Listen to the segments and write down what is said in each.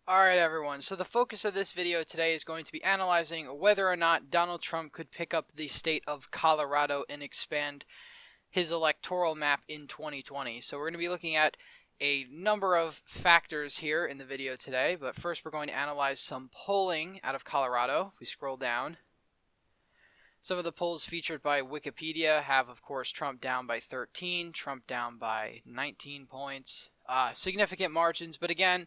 Alright everyone, so the focus of this video today is going to be analyzing whether or not Donald Trump could pick up the state of Colorado and expand his electoral map in 2020. So we're going to be looking at a number of factors here in the video today, but first we're going to analyze some polling out of Colorado. If we scroll down, some of the polls featured by Wikipedia have, of course, Trump down by 13, Trump down by 19 points. Significant margins, but again,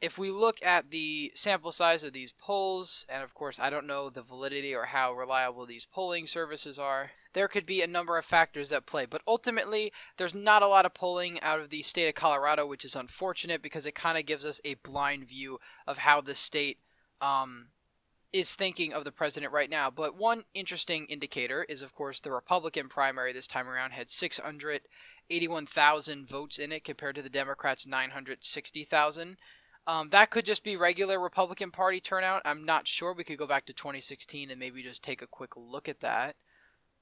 if we look at the sample size of these polls, and of course I don't know the validity or how reliable these polling services are, there could be a number of factors that play. But ultimately, there's not a lot of polling out of the state of Colorado, which is unfortunate because it kind of gives us a blind view of how the state is thinking of the president right now. But one interesting indicator is, of course, the Republican primary this time around had 681,000 votes in it compared to the Democrats' 960,000. That could just be regular Republican Party turnout. I'm not sure. We could go back to 2016 and maybe just take a quick look at that.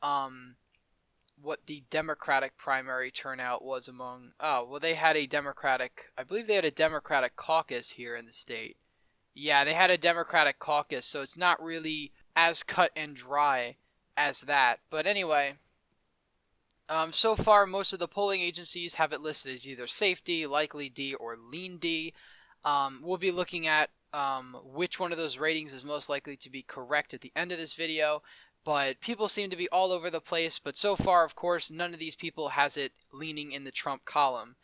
What the Democratic primary turnout was among... Oh, well, they had a Democratic... I believe they had a Democratic caucus here in the state. Yeah, they had a Democratic caucus, so it's not really as cut and dry as that. But anyway, so far, most of the polling agencies have it listed as either safe D, likely D, or lean D. We'll be looking at which one of those ratings is most likely to be correct at the end of this video, but people seem to be all over the place, but so far, of course, none of these people has it leaning in the Trump column.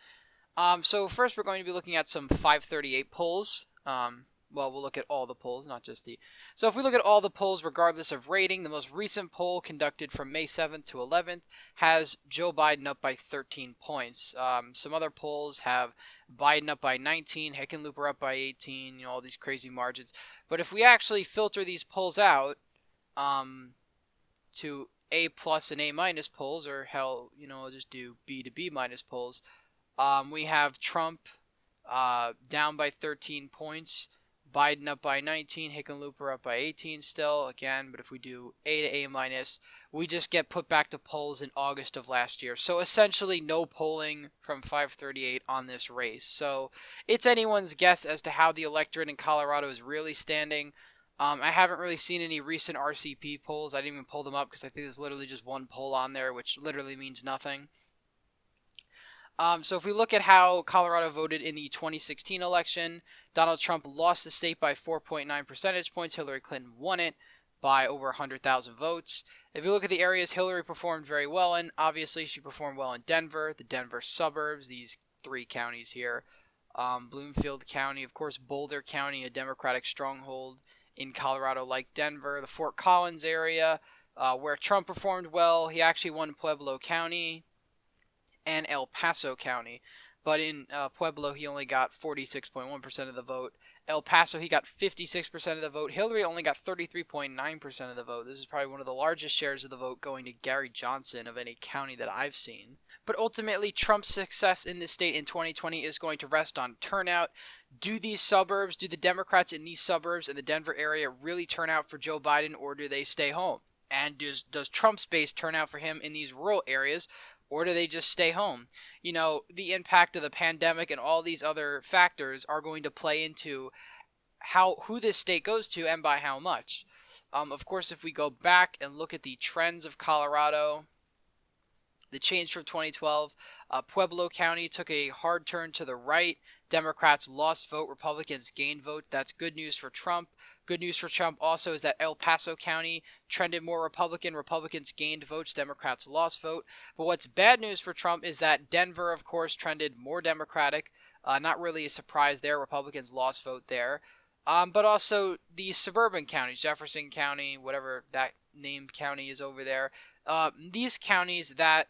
So first we're going to be looking at some 538 polls. Well, we'll look at all the polls, not just the... So if we look at all the polls, regardless of rating, the most recent poll conducted from May 7th to 11th has Joe Biden up by 13 points. Some other polls have Biden up by 19, Hickenlooper up by 18, all these crazy margins. But if we actually filter these polls out to A plus and A minus polls, or hell, I'll just do B to B minus polls, we have Trump down by 13 points, Biden up by 19, Hickenlooper up by 18 still, again, but if we do A to A minus, we just get put back to polls in August of last year. So essentially no polling from 538 on this race. So it's anyone's guess as to how the electorate in Colorado is really standing. I haven't really seen any recent RCP polls. I didn't even pull them up because I think there's literally just one poll on there, which literally means nothing. So if we look at how Colorado voted in the 2016 election, Donald Trump lost the state by 4.9 percentage points. Hillary Clinton won it by over 100,000 votes. If you look at the areas Hillary performed very well in, obviously she performed well in Denver, the Denver suburbs, these three counties here. Bloomfield County, of course, Boulder County, a Democratic stronghold in Colorado like Denver. The Fort Collins area, where Trump performed well, he actually won Pueblo County and El Paso County, but in Pueblo he only got 46.1% of the vote. El Paso he got 56% of the vote. Hillary only got 33.9% of the vote. This is probably one of the largest shares of the vote going to Gary Johnson of any county that I've seen. But ultimately, Trump's success in this state in 2020 is going to rest on turnout. Do these suburbs, do the Democrats in these suburbs in the Denver area really turn out for Joe Biden, or do they stay home? And does Trump's base turn out for him in these rural areas, or do they just stay home? The impact of the pandemic and all these other factors are going to play into who this state goes to and by how much. Of course, if we go back and look at the trends of Colorado, the change from 2012, Pueblo County took a hard turn to the right. Democrats lost vote, Republicans gained vote. That's good news for Trump. Good news for Trump also is that El Paso County trended more Republican. Republicans gained votes. Democrats lost vote. But what's bad news for Trump is that Denver, of course, trended more Democratic. Not really a surprise there. Republicans lost vote there. But also the suburban counties, Jefferson County, whatever that named county is over there. These counties that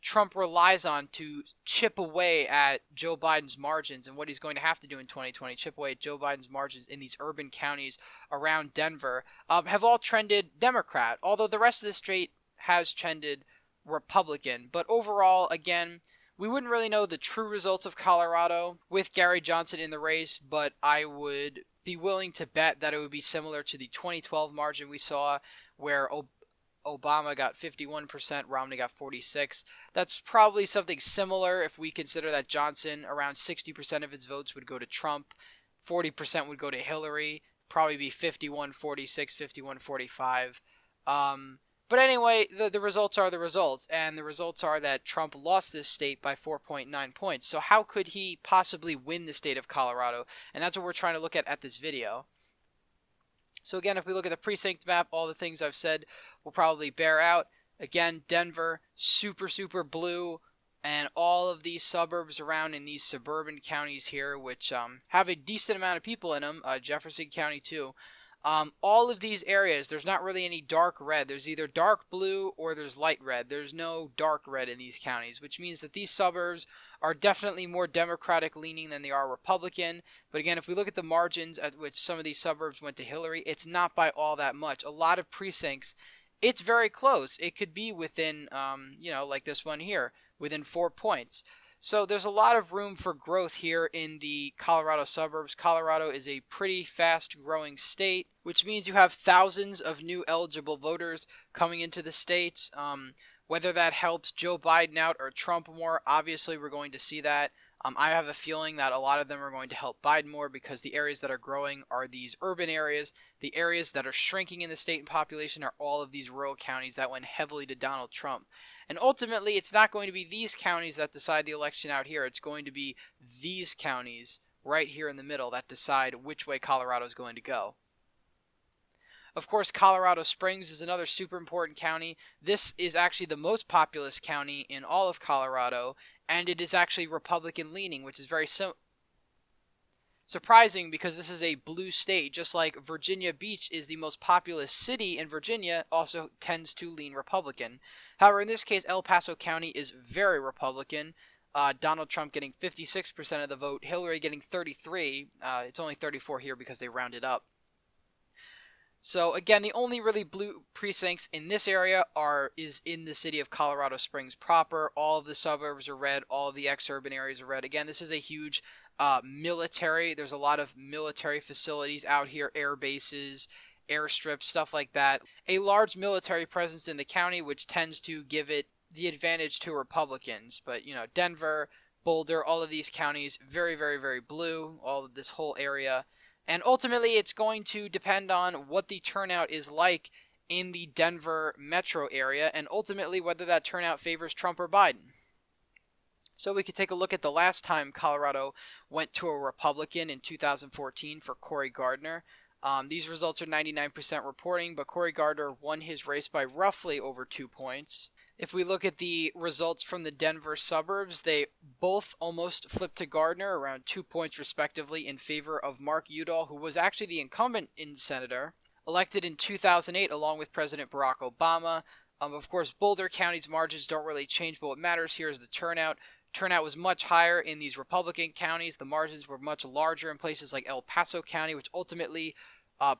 Trump relies on to chip away at Joe Biden's margins, and what he's going to have to do in 2020, chip away at Joe Biden's margins in these urban counties around Denver, have all trended Democrat, although the rest of the state has trended Republican. But overall, again, we wouldn't really know the true results of Colorado with Gary Johnson in the race, but I would be willing to bet that it would be similar to the 2012 margin we saw, where Obama got 51%, Romney got 46%. That's probably something similar if we consider that Johnson, around 60% of his votes would go to Trump. 40% would go to Hillary, probably be 51-46, 51-45. But anyway, the results are the results, and the results are that Trump lost this state by 4.9 points. So how could he possibly win the state of Colorado? And that's what we're trying to look at this video. So again, if we look at the precinct map, all the things I've said will probably bear out. Again, Denver, super, super blue, and all of these suburbs around in these suburban counties here, which have a decent amount of people in them, Jefferson County too. All of these areas, there's not really any dark red. There's either dark blue or there's light red. There's no dark red in these counties, which means that these suburbs are definitely more Democratic leaning than they are Republican. But again, if we look at the margins at which some of these suburbs went to Hillary, it's not by all that much. A lot of precincts, it's very close. It could be within, like this one here, within 4 points. So there's a lot of room for growth here in the Colorado suburbs. Colorado is a pretty fast-growing state, which means you have thousands of new eligible voters coming into the state. Whether that helps Joe Biden out or Trump more, obviously we're going to see that. I have a feeling that a lot of them are going to help Biden more because the areas that are growing are these urban areas. The areas that are shrinking in the state in population are all of these rural counties that went heavily to Donald Trump. And ultimately, it's not going to be these counties that decide the election out here. It's going to be these counties right here in the middle that decide which way Colorado is going to go. Of course, Colorado Springs is another super important county. This is actually the most populous county in all of Colorado, and it is actually Republican leaning, which is very surprising because this is a blue state. Just like Virginia Beach is the most populous city in Virginia, also tends to lean Republican. However, in this case, El Paso County is very Republican. Donald Trump getting 56% of the vote, Hillary getting 33%. It's only 34% here because they rounded up. So again, the only really blue precincts in this area is in the city of Colorado Springs proper. All of the suburbs are red. All of the ex-urban areas are red. Again, this is a huge military. There's a lot of military facilities out here, air bases, airstrips, stuff like that. A large military presence in the county, which tends to give it the advantage to Republicans. But, Denver, Boulder, all of these counties, very, very, very blue, all of this whole area. And ultimately, it's going to depend on what the turnout is like in the Denver metro area, and ultimately whether that turnout favors Trump or Biden. So we could take a look at the last time Colorado went to a Republican in 2014 for Cory Gardner. These results are 99% reporting, but Cory Gardner won his race by roughly over 2 points. If we look at the results from the Denver suburbs, they both almost flipped to Gardner, around 2 points respectively, in favor of Mark Udall, who was actually the incumbent senator, elected in 2008 along with President Barack Obama. Of course, Boulder County's margins don't really change, but what matters here is the turnout. Turnout was much higher in these Republican counties. The margins were much larger in places like El Paso County, which ultimately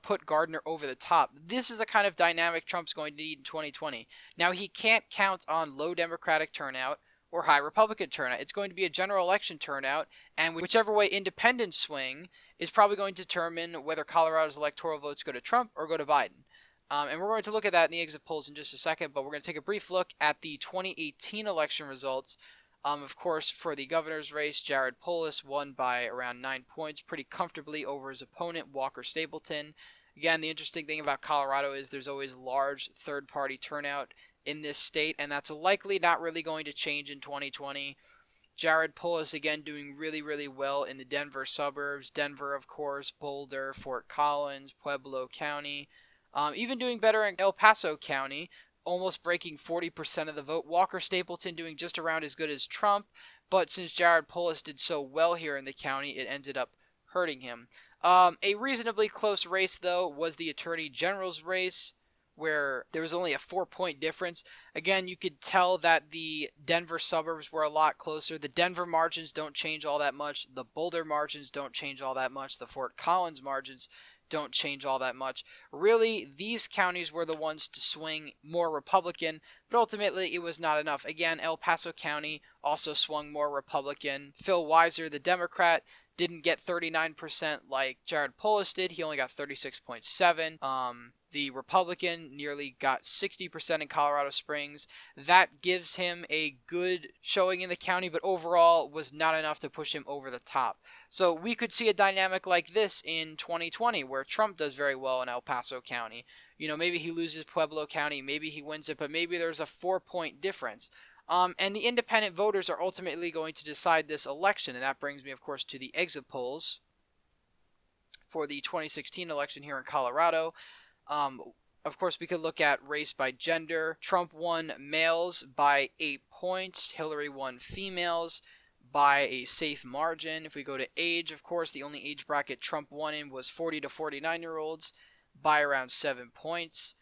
put Gardner over the top. This is a kind of dynamic Trump's going to need in 2020. Now, he can't count on low Democratic turnout or high Republican turnout. It's going to be a general election turnout, and whichever way independents swing is probably going to determine whether Colorado's electoral votes go to Trump or go to Biden. And we're going to look at that in the exit polls in just a second, but we're going to take a brief look at the 2018 election results. Of course, for the governor's race, Jared Polis won by around 9 points, pretty comfortably over his opponent, Walker Stapleton. Again, the interesting thing about Colorado is there's always large third-party turnout in this state, and that's likely not really going to change in 2020. Jared Polis, again, doing really, really well in the Denver suburbs. Denver, of course, Boulder, Fort Collins, Pueblo County. Even doing better in El Paso County, almost breaking 40% of the vote. Walker Stapleton doing just around as good as Trump, but since Jared Polis did so well here in the county, it ended up hurting him. A reasonably close race, though, was the Attorney General's race, where there was only a 4-point difference. Again, you could tell that the Denver suburbs were a lot closer. The Denver margins don't change all that much. The Boulder margins don't change all that much. The Fort Collins margins don't change all that much. Really, these counties were the ones to swing more Republican, but ultimately it was not enough. Again, El Paso County also swung more Republican. Phil Weiser, the Democrat, didn't get 39% like Jared Polis did. He only got 36.7%. The Republican nearly got 60% in Colorado Springs. That gives him a good showing in the county, but overall was not enough to push him over the top. So we could see a dynamic like this in 2020 where Trump does very well in El Paso County. Maybe he loses Pueblo County, maybe he wins it, but maybe there's a 4-point difference. And the independent voters are ultimately going to decide this election. And that brings me, of course, to the exit polls for the 2016 election here in Colorado. Of course, we could look at race by gender. Trump won males by 8 points. Hillary won females by a safe margin. If we go to age, of course, the only age bracket Trump won in was 40 to 49-year-olds by around 7 points.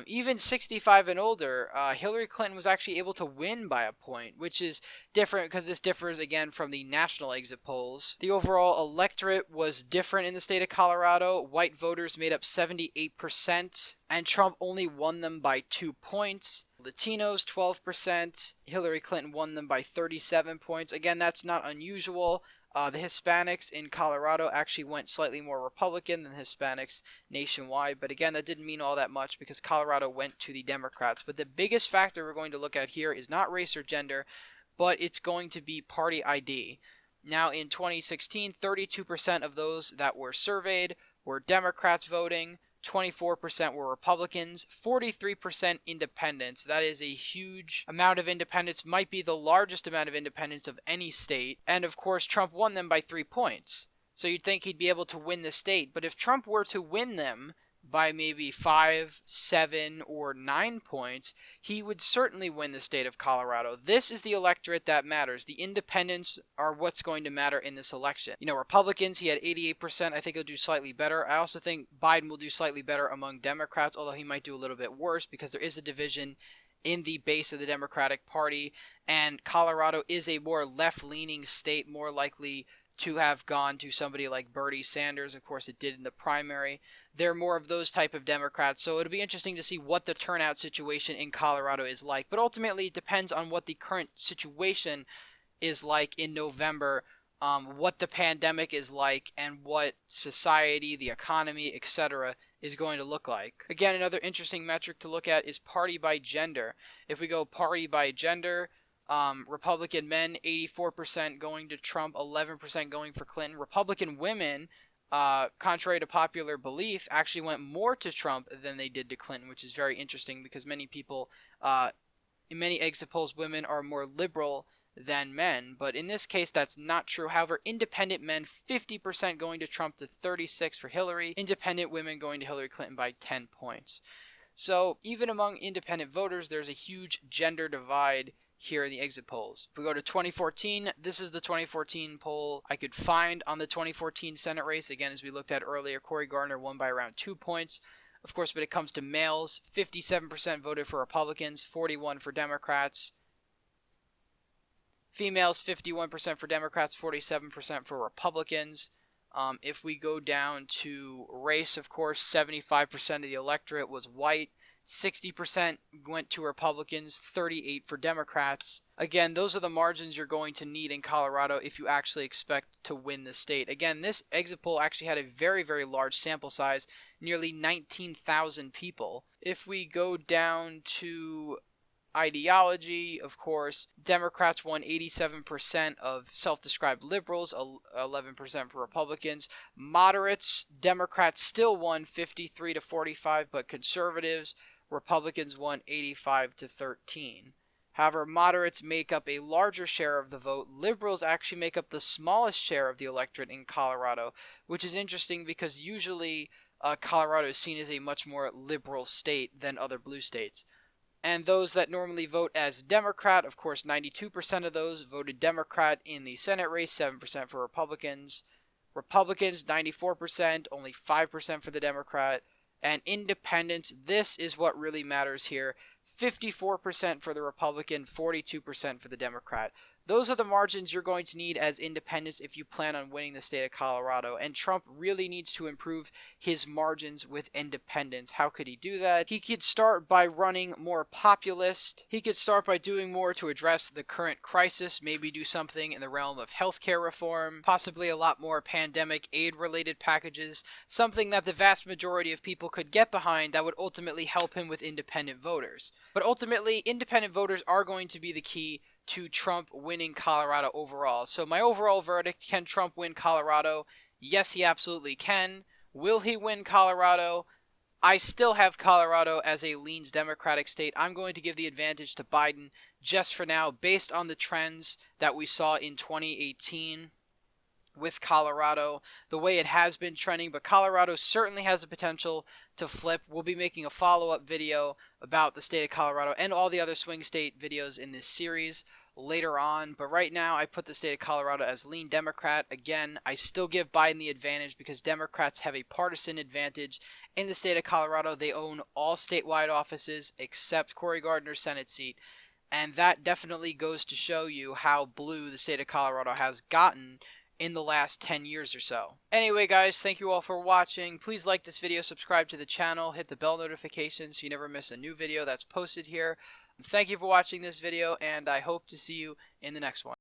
Even 65 and older, Hillary Clinton was actually able to win by a point, which is different because this differs again from the national exit polls. The overall electorate was different in the state of Colorado. White voters made up 78%, and Trump only won them by 2 points. Latinos, 12%. Hillary Clinton won them by 37 points. Again, that's not unusual. The Hispanics in Colorado actually went slightly more Republican than the Hispanics nationwide. But again, that didn't mean all that much because Colorado went to the Democrats. But the biggest factor we're going to look at here is not race or gender, but it's going to be party ID. Now, in 2016, 32% of those that were surveyed were Democrats voting. 24% were Republicans, 43% independents. That is a huge amount of independents, might be the largest amount of independents of any state. And of course, Trump won them by 3 points. So you'd think he'd be able to win the state. But if Trump were to win them by maybe 5, 7, or 9 points, he would certainly win the state of Colorado. This is the electorate that matters. The independents are what's going to matter in this election. Republicans, he had 88%. I think he'll do slightly better. I also think Biden will do slightly better among Democrats, although he might do a little bit worse because there is a division in the base of the Democratic Party, and Colorado is a more left-leaning state, more likely to have gone to somebody like Bernie Sanders. Of course, it did in the primary. They're more of those type of Democrats, so it'll be interesting to see what the turnout situation in Colorado is like. But ultimately, it depends on what the current situation is like in November, what the pandemic is like, and what society, the economy, etc. is going to look like. Again, another interesting metric to look at is party by gender. If we go party by gender, Republican men, 84% going to Trump, 11% going for Clinton. Republican women, contrary to popular belief, actually went more to Trump than they did to Clinton, which is very interesting because many people, in many exit polls, women are more liberal than men. But in this case, that's not true. However, independent men, 50% going to Trump to 36% for Hillary. Independent women going to Hillary Clinton by 10 points. So even among independent voters, there's a huge gender divide here in the exit polls. If we go to 2014, this is the 2014 poll I could find on the 2014 Senate race. Again, as we looked at earlier, Cory Gardner won by around 2 points. Of course, when it comes to males, 57% voted for Republicans, 41% for Democrats. Females, 51% for Democrats, 47% for Republicans. If we go down to race, of course, 75% of the electorate was white. 60% went to Republicans, 38% for Democrats. Again, those are the margins you're going to need in Colorado if you actually expect to win the state. Again, this exit poll actually had a very, very large sample size, nearly 19,000 people. If we go down to ideology, of course, Democrats won 87% of self-described liberals, 11% for Republicans. Moderates, Democrats still won 53 to 45, but conservatives, Republicans won 85 to 13. However, moderates make up a larger share of the vote. Liberals actually make up the smallest share of the electorate in Colorado, which is interesting because usually Colorado is seen as a much more liberal state than other blue states. And those that normally vote as Democrat, of course, 92% of those voted Democrat in the Senate race, 7% for Republicans. Republicans, 94%, only 5% for the Democrat. And independents, this is what really matters here. 54% for the Republican, 42% for the Democrat. Those are the margins you're going to need as independents if you plan on winning the state of Colorado. And Trump really needs to improve his margins with independents. How could he do that? He could start by running more populist. He could start by doing more to address the current crisis. Maybe do something in the realm of healthcare reform. Possibly a lot more pandemic aid-related packages. Something that the vast majority of people could get behind that would ultimately help him with independent voters. But ultimately, independent voters are going to be the key to Trump winning Colorado overall. So my overall verdict, can Trump win Colorado? Yes, he absolutely can. Will he win Colorado? I still have Colorado as a leans Democratic state. I'm going to give the advantage to Biden just for now, based on the trends that we saw in 2018 with Colorado, the way it has been trending. But Colorado certainly has the potential to flip. We'll be making a follow-up video about the state of Colorado and all the other swing state videos in this series later on. But right now, I put the state of Colorado as lean Democrat. Again, I still give Biden the advantage because Democrats have a partisan advantage in the state of Colorado. They own all statewide offices except Cory Gardner's Senate seat. And that definitely goes to show you how blue the state of Colorado has gotten in the last 10 years or so. Anyway, guys, thank you all for watching. Please like this video, subscribe to the channel, hit the bell notification so you never miss a new video that's posted here. Thank you for watching this video, and I hope to see you in the next one.